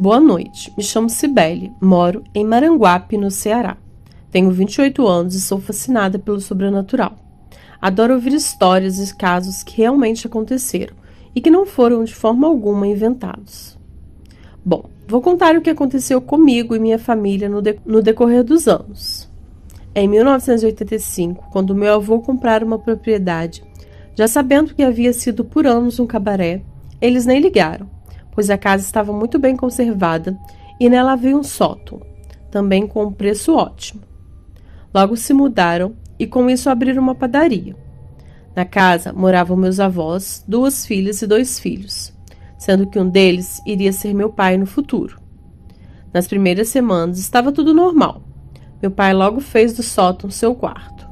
Boa noite, me chamo Cibele, moro em Maranguape, no Ceará. Tenho 28 anos e sou fascinada pelo sobrenatural. Adoro ouvir histórias e casos que realmente aconteceram e que não foram de forma alguma inventados. Bom, vou contar o que aconteceu comigo e minha família no decorrer dos anos. Em 1985, quando meu avô comprara uma propriedade, já sabendo que havia sido por anos um cabaré, eles nem ligaram, pois a casa estava muito bem conservada e nela havia um sótão, também com um preço ótimo. Logo se mudaram e com isso abriram uma padaria. Na casa moravam meus avós, 2 filhas e 2 filhos, sendo que um deles iria ser meu pai no futuro. Nas primeiras semanas estava tudo normal. Meu pai logo fez do sótão seu quarto.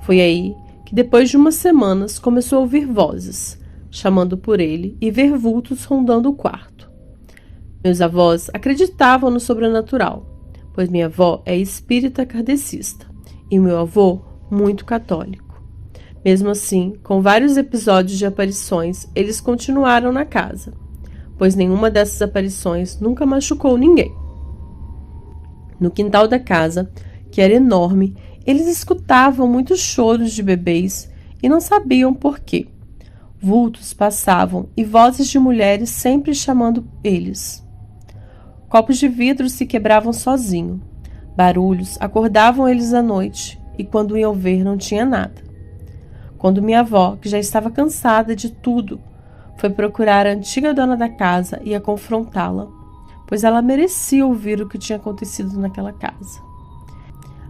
Foi aí que depois de umas semanas começou a ouvir vozes, chamando por ele e ver vultos rondando o quarto. Meus avós acreditavam no sobrenatural, pois minha avó é espírita kardecista e meu avô muito católico. Mesmo assim, com vários episódios de aparições, eles continuaram na casa, pois nenhuma dessas aparições nunca machucou ninguém. No quintal da casa, que era enorme, eles escutavam muitos choros de bebês e não sabiam por quê. Vultos passavam e vozes de mulheres sempre chamando eles. Copos de vidro se quebravam sozinho. Barulhos acordavam eles à noite e quando iam ver não tinha nada. Quando minha avó, que já estava cansada de tudo, foi procurar a antiga dona da casa e a confrontá-la, pois ela merecia ouvir o que tinha acontecido naquela casa.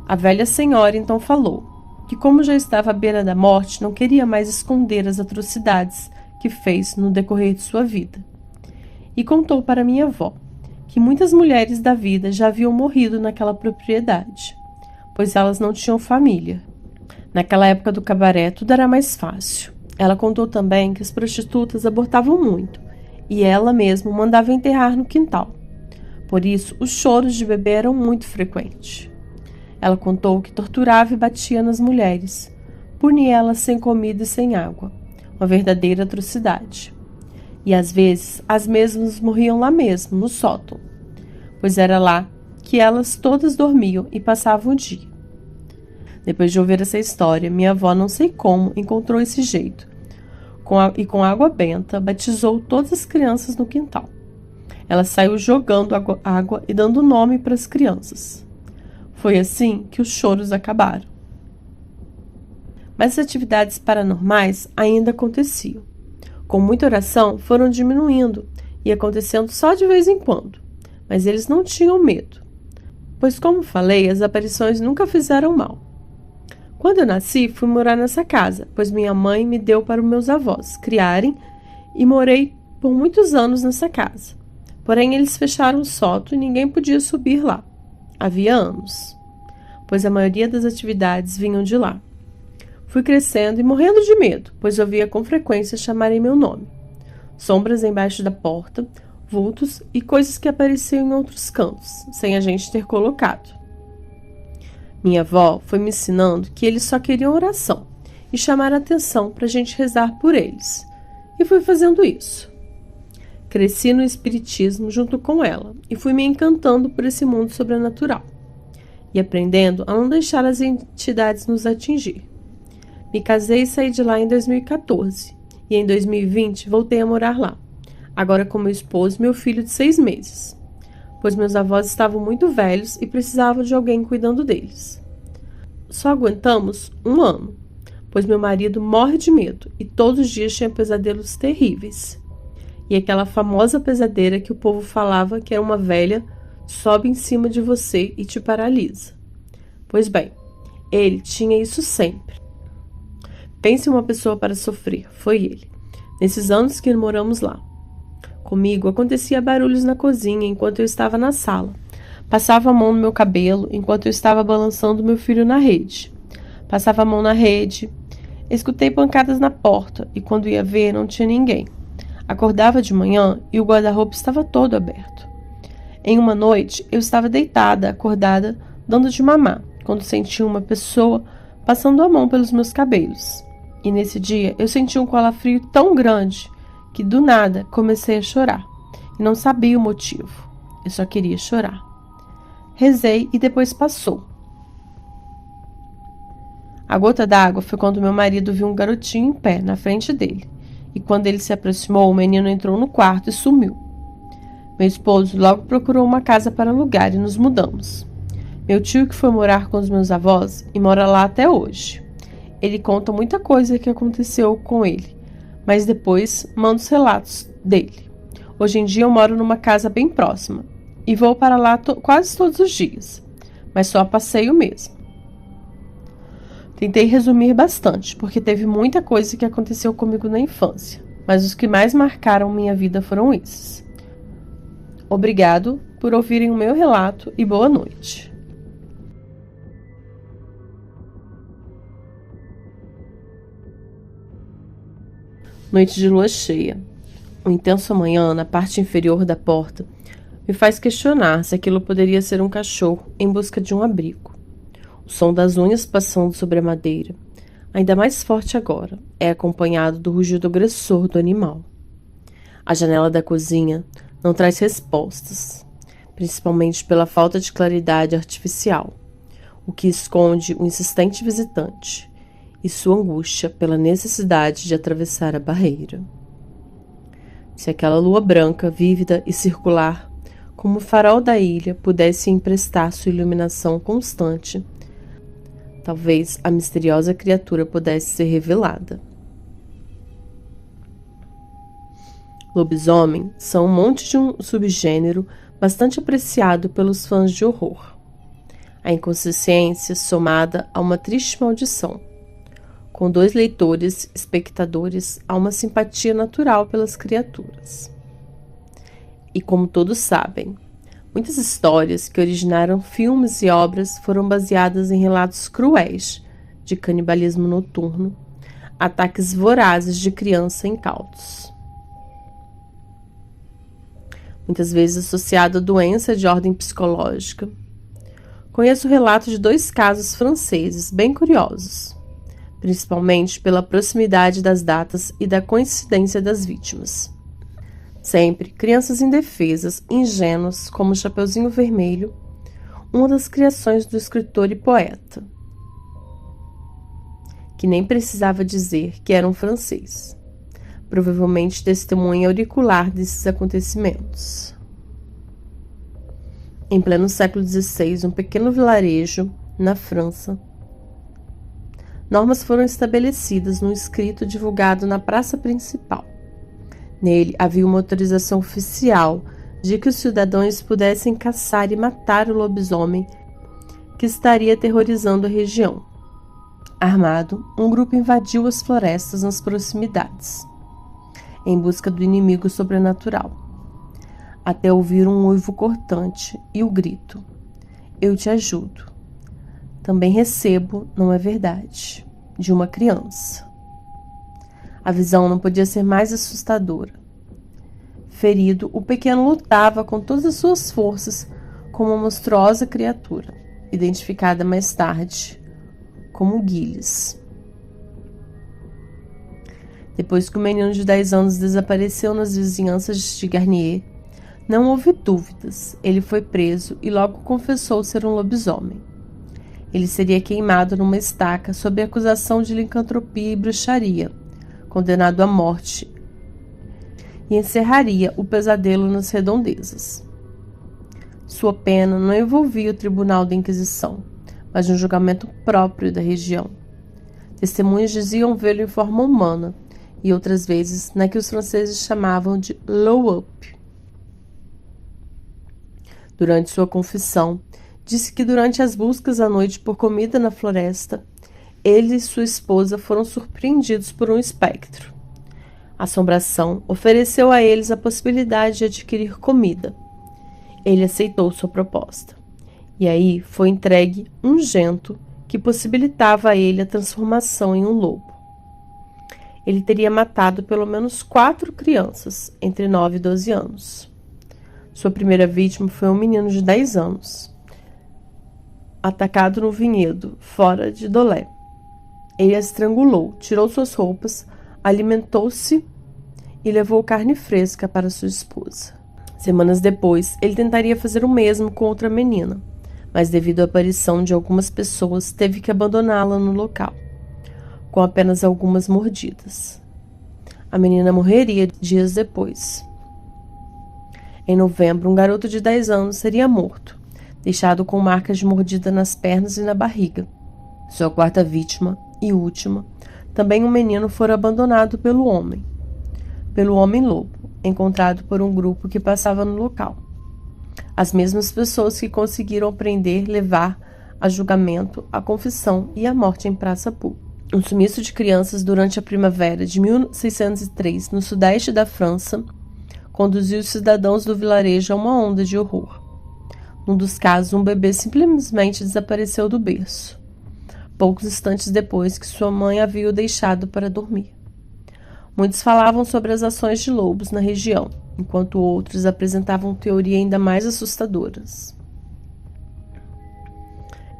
A velha senhora então falou que, como já estava à beira da morte, não queria mais esconder as atrocidades que fez no decorrer de sua vida. E contou para minha avó que muitas mulheres da vida já haviam morrido naquela propriedade, pois elas não tinham família. Naquela época do cabaré, tudo era mais fácil. Ela contou também que as prostitutas abortavam muito, e ela mesma mandava enterrar no quintal. Por isso, os choros de bebê eram muito frequentes. Ela contou que torturava e batia nas mulheres, punia elas sem comida e sem água, uma verdadeira atrocidade. E às vezes, as mesmas morriam lá mesmo, no sótão, pois era lá que elas todas dormiam e passavam o dia. Depois de ouvir essa história, minha avó, não sei como, encontrou esse jeito, e com água benta batizou todas as crianças no quintal. Ela saiu jogando água e dando nome para as crianças. Foi assim que os choros acabaram. Mas as atividades paranormais ainda aconteciam. Com muita oração, foram diminuindo e acontecendo só de vez em quando. Mas eles não tinham medo, pois, como falei, as aparições nunca fizeram mal. Quando eu nasci, fui morar nessa casa, pois minha mãe me deu para os meus avós criarem e morei por muitos anos nessa casa. Porém, eles fecharam o sótão e ninguém podia subir lá. Havia anos, pois a maioria das atividades vinham de lá. Fui crescendo e morrendo de medo, pois ouvia com frequência chamarem meu nome. Sombras embaixo da porta, vultos e coisas que apareciam em outros cantos, sem a gente ter colocado. Minha avó foi me ensinando que eles só queriam oração e chamar a atenção para a gente rezar por eles. E fui fazendo isso. Cresci no espiritismo junto com ela e fui me encantando por esse mundo sobrenatural e aprendendo a não deixar as entidades nos atingir. Me casei e saí de lá em 2014 e em 2020 voltei a morar lá, agora com meu esposo e meu filho de 6 meses, pois meus avós estavam muito velhos e precisavam de alguém cuidando deles. Só aguentamos 1 ano, pois meu marido morre de medo e todos os dias tinha pesadelos terríveis. E aquela famosa pesadeira que o povo falava que era uma velha sobe em cima de você e te paralisa. Pois bem, ele tinha isso sempre. Pense em uma pessoa para sofrer, foi ele, nesses anos que moramos lá. Comigo acontecia barulhos na cozinha enquanto eu estava na sala. Passava a mão no meu cabelo enquanto eu estava balançando meu filho na rede. Passava a mão na rede. Escutei pancadas na porta e quando ia ver não tinha ninguém. Acordava de manhã e o guarda-roupa estava todo aberto. Em uma noite, eu estava deitada, acordada, dando de mamar, quando senti uma pessoa passando a mão pelos meus cabelos. E nesse dia, eu senti um calafrio tão grande que, do nada, comecei a chorar. E não sabia o motivo. Eu só queria chorar. Rezei e depois passou. A gota d'água foi quando meu marido viu um garotinho em pé na frente dele. E quando ele se aproximou, o menino entrou no quarto e sumiu. Meu esposo logo procurou uma casa para alugar e nos mudamos. Meu tio, que foi morar com os meus avós e mora lá até hoje. Ele conta muita coisa que aconteceu com ele, mas depois manda os relatos dele. Hoje em dia eu moro numa casa bem próxima e vou para lá quase todos os dias, mas só a passeio mesmo. Tentei resumir bastante, porque teve muita coisa que aconteceu comigo na infância, mas os que mais marcaram minha vida foram esses. Obrigado por ouvirem o meu relato e boa noite. Noite de lua cheia. Um intenso amanhã na parte inferior da porta me faz questionar se aquilo poderia ser um cachorro em busca de um abrigo. O som das unhas passando sobre a madeira, ainda mais forte agora, é acompanhado do rugido agressor do animal. A janela da cozinha não traz respostas, principalmente pela falta de claridade artificial, o que esconde o insistente visitante e sua angústia pela necessidade de atravessar a barreira. Se aquela lua branca, vívida e circular, como o farol da ilha, pudesse emprestar sua iluminação constante, talvez a misteriosa criatura pudesse ser revelada. Lobisomem são um monte de um subgênero bastante apreciado pelos fãs de horror. A inconsciência somada a uma triste maldição. Com 2 leitores, espectadores, há uma simpatia natural pelas criaturas. E como todos sabem, muitas histórias que originaram filmes e obras foram baseadas em relatos cruéis de canibalismo noturno, ataques vorazes de crianças incautos. Muitas vezes associado a doença de ordem psicológica. Conheço relatos de 2 casos franceses bem curiosos, principalmente pela proximidade das datas e da coincidência das vítimas. Sempre crianças indefesas, ingênuas, como o Chapeuzinho Vermelho, uma das criações do escritor e poeta, que nem precisava dizer que era um francês, provavelmente testemunha auricular desses acontecimentos. Em pleno século XVI, um pequeno vilarejo, na França, normas foram estabelecidas num escrito divulgado na praça principal. Nele havia uma autorização oficial de que os cidadãos pudessem caçar e matar o lobisomem que estaria aterrorizando a região. Armado, um grupo invadiu as florestas nas proximidades, em busca do inimigo sobrenatural, até ouvir um uivo cortante e o grito: "Eu te ajudo. Também recebo, não é verdade?", de uma criança. A visão não podia ser mais assustadora. Ferido, o pequeno lutava com todas as suas forças com uma monstruosa criatura, identificada mais tarde como Gilles. Depois que o menino de 10 anos desapareceu nas vizinhanças de Garnier, não houve dúvidas. Ele foi preso e logo confessou ser um lobisomem. Ele seria queimado numa estaca sob acusação de licantropia e bruxaria, condenado à morte, e encerraria o pesadelo nas redondezas. Sua pena não envolvia o Tribunal da Inquisição, mas um julgamento próprio da região. Testemunhas diziam vê-lo em forma humana, e outras vezes na que os franceses chamavam de low-up. Durante sua confissão, disse que durante as buscas à noite por comida na floresta, ele e sua esposa foram surpreendidos por um espectro. A assombração ofereceu a eles a possibilidade de adquirir comida. Ele aceitou sua proposta. E aí foi entregue um jento que possibilitava a ele a transformação em um lobo. Ele teria matado pelo menos 4 crianças, entre 9 e 12 anos. Sua primeira vítima foi um menino de 10 anos, atacado no vinhedo, fora de Dolé. Ele a estrangulou, tirou suas roupas, alimentou-se e levou carne fresca para sua esposa. Semanas depois, ele tentaria fazer o mesmo com outra menina, mas devido à aparição de algumas pessoas, teve que abandoná-la no local, com apenas algumas mordidas. A menina morreria dias depois. Em novembro, um garoto de 10 anos seria morto, deixado com marcas de mordida nas pernas e na barriga. Sua quarta vítima e última, também um menino, fora abandonado pelo homem-lobo, encontrado por um grupo que passava no local. As mesmas pessoas que conseguiram prender, levar a julgamento, a confissão e a morte em praça pública. Um sumiço de crianças durante a primavera de 1603, no sudeste da França, conduziu os cidadãos do vilarejo a uma onda de horror. Num dos casos, um bebê simplesmente desapareceu do berço, poucos instantes depois que sua mãe havia o deixado para dormir. Muitos falavam sobre as ações de lobos na região, enquanto outros apresentavam teorias ainda mais assustadoras.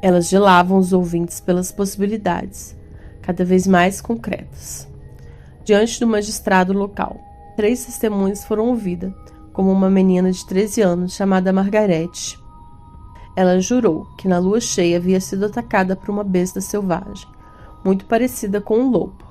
Elas gelavam os ouvintes pelas possibilidades, cada vez mais concretas. Diante do magistrado local, 3 testemunhas foram ouvidas, como uma menina de 13 anos chamada Margarete. Ela jurou que na lua cheia havia sido atacada por uma besta selvagem, muito parecida com um lobo.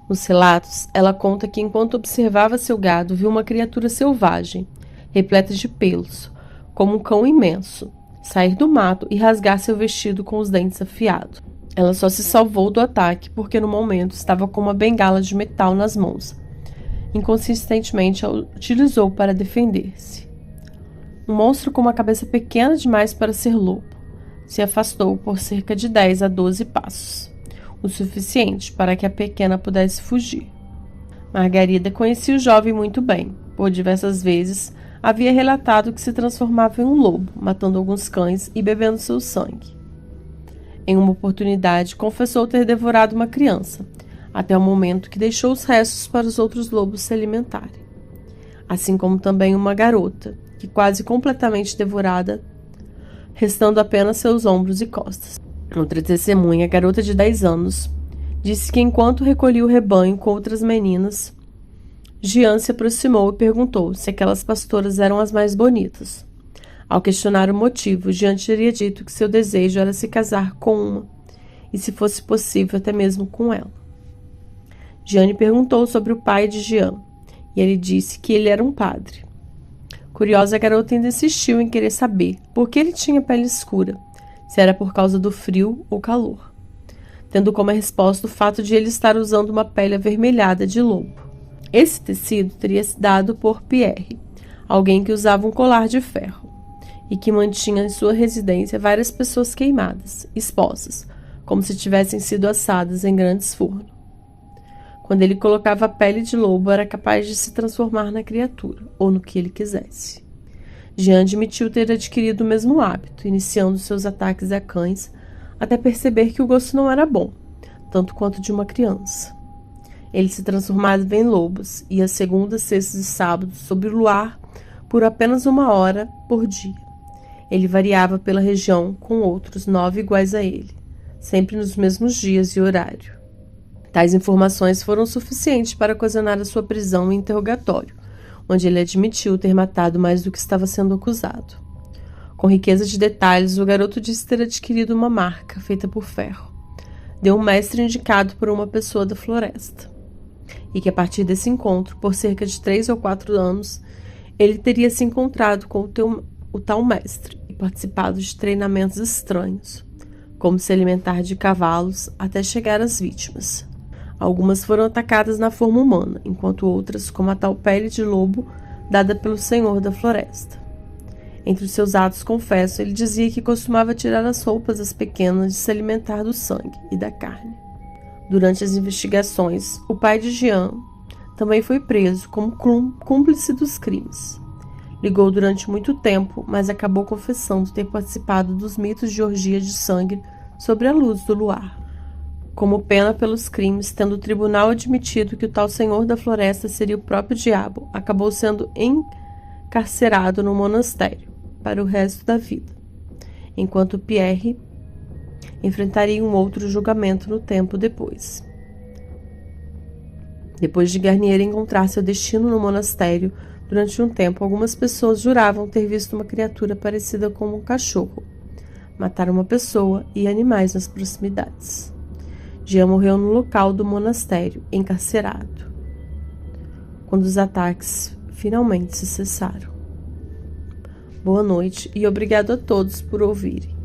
Nos relatos, ela conta que enquanto observava seu gado, viu uma criatura selvagem, repleta de pelos, como um cão imenso, sair do mato e rasgar seu vestido com os dentes afiados. Ela só se salvou do ataque porque no momento estava com uma bengala de metal nas mãos. Inconsistentemente a utilizou para defender-se. Um monstro com uma cabeça pequena demais para ser lobo se afastou por cerca de 10 a 12 passos, o suficiente para que a pequena pudesse fugir. Margarida conhecia o jovem muito bem, por diversas vezes havia relatado que se transformava em um lobo, matando alguns cães e bebendo seu sangue. Em uma oportunidade, confessou ter devorado uma criança, até o momento que deixou os restos para os outros lobos se alimentarem. Assim como também uma garota, que quase completamente devorada, restando apenas seus ombros e costas. Outra testemunha, a garota de 10 anos, disse que enquanto recolhia o rebanho com outras meninas, Jean se aproximou e perguntou se aquelas pastoras eram as mais bonitas. Ao questionar o motivo, Jean teria dito que seu desejo era se casar com uma, e se fosse possível até mesmo com ela. Jeanne perguntou sobre o pai de Jean, e ele disse que ele era um padre. Curiosa, a garota ainda insistiu em querer saber por que ele tinha pele escura, se era por causa do frio ou calor, tendo como resposta o fato de ele estar usando uma pele avermelhada de lobo. Esse tecido teria sido dado por Pierre, alguém que usava um colar de ferro, e que mantinha em sua residência várias pessoas queimadas, expostas, como se tivessem sido assadas em grandes fornos. Quando ele colocava a pele de lobo, era capaz de se transformar na criatura, ou no que ele quisesse. Jean admitiu ter adquirido o mesmo hábito, iniciando seus ataques a cães, até perceber que o gosto não era bom, tanto quanto de uma criança. Ele se transformava em lobos, e às segundas, sextas e sábados, sob o luar, por apenas 1 hora por dia. Ele variava pela região com outros 9 iguais a ele, sempre nos mesmos dias e horário. Tais informações foram suficientes para ocasionar a sua prisão e interrogatório, onde ele admitiu ter matado mais do que estava sendo acusado. Com riqueza de detalhes, o garoto disse ter adquirido uma marca feita por ferro, de um mestre indicado por uma pessoa da floresta, e que a partir desse encontro, por cerca de 3 ou 4 anos, ele teria se encontrado com o tal mestre e participado de treinamentos estranhos, como se alimentar de cavalos até chegar às vítimas. Algumas foram atacadas na forma humana, enquanto outras, como a tal pele de lobo dada pelo senhor da floresta. Entre os seus atos, confesso, ele dizia que costumava tirar as roupas das pequenas de se alimentar do sangue e da carne. Durante as investigações, o pai de Jean também foi preso como cúmplice dos crimes. Ligou durante muito tempo, mas acabou confessando ter participado dos mitos de orgia de sangue sobre a luz do luar. Como pena pelos crimes, tendo o tribunal admitido que o tal senhor da floresta seria o próprio diabo, acabou sendo encarcerado no monastério para o resto da vida, enquanto Pierre enfrentaria um outro julgamento no tempo depois. Depois de Garnier encontrar seu destino no monastério, Durante um tempo, algumas pessoas juravam ter visto uma criatura parecida com um cachorro. Mataram uma pessoa e animais nas proximidades. Jean morreu no local do monastério, encarcerado, quando os ataques finalmente se cessaram. Boa noite e obrigado a todos por ouvirem.